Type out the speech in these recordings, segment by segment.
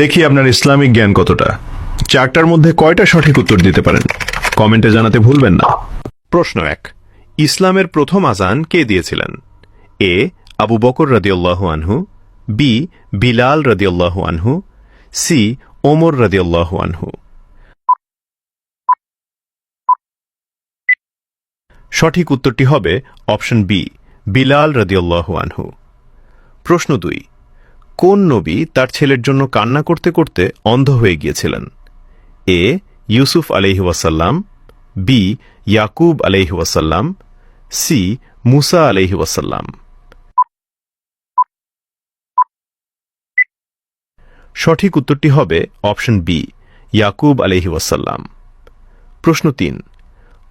দেখি আপনার ইসলামিক জ্ঞান কতটা। চারটার মধ্যে কয়টা সঠিক উত্তর দিতে পারেন কমেন্টে জানাতে ভুলবেন না। প্রশ্ন 1, ইসলামের প্রথম আযান কে দিয়েছিলেন? এ আবু বকর রাদিয়াল্লাহু আনহু, বি বিলাল রাদিয়াল্লাহু আনহু, সি ওমর রাদিয়াল্লাহু আনহু। সঠিক উত্তরটি হবে অপশন বি, বিলাল রাদিয়াল্লাহু আনহু। প্রশ্ন 2, কোন নবী তার ছেলের জন্য কান্না করতে করতে অন্ধ হয়ে গিয়েছিলেন? এ ইউসুফ আলাইহি ওয়াসাল্লাম, বি ইয়াকুব আলাইহি ওয়াসাল্লাম, সি মুসা আলাইহি ওয়াসাল্লাম। সঠিক উত্তরটি হবে অপশন বি, ইয়াকুব আলাইহি ওয়াসাল্লাম। প্রশ্ন 3,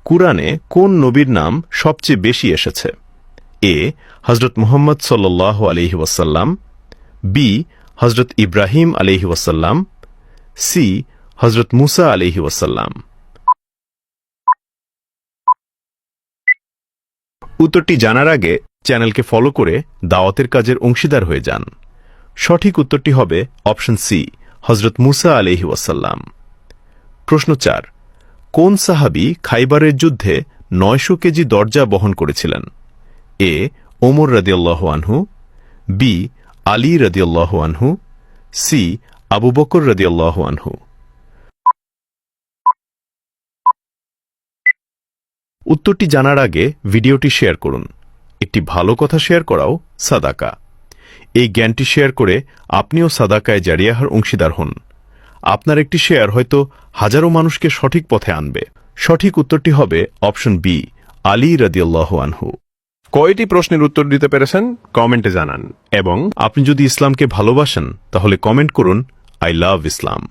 কুরআনে কোন নবীর নাম সবচেয়ে বেশি এসেছে? এ হযরত মুহাম্মদ সাল্লাল্লাহু আলাইহি ওয়াসাল্লাম, বি হযরত ইব্রাহিম আলাইহি ওয়াসাল্লাম, সি হযরত মুসা আলাইহি ওয়াসাল্লাম। উত্তরটি জানার আগে চ্যানেলকে ফলো করে দাওয়াতের কাজের অংশীদার হয়ে যান। সঠিক উত্তরটি হবে অপশন সি, হযরত মুসা আলাইহি ওয়াসাল্লাম। প্রশ্ন 4, কোন সাহাবী খাইবারের যুদ্ধে 900 কেজি দরজা বহন করেছিলেন? এ ওমর রাদিয়াল্লাহু আনহু, বি আলী রাদিয়াল্লাহু আনহু, সি আবু বকর রাদিয়াল্লাহু আনহু। উত্তরটি জানার আগে ভিডিওটি শেয়ার করুন। একটি ভালো কথা শেয়ার করাও সাদাকা। এই জ্ঞানটি শেয়ার করে আপনিও সাদাকায় জারিয়াহার অংশীদার হন। আপনার একটি শেয়ার হয়তো হাজারো মানুষকে সঠিক পথে আনবে। সঠিক উত্তরটি হবে অপশন বি, আলী রাদিয়াল্লাহু আনহু। কয়টি প্রশ্নের উত্তর দিতে পেরেছেন কমেন্টে জানান, এবং আপনি যদি ইসলামকে ভালোবাসেন তাহলে কমেন্ট করুন আই লাভ ইসলাম।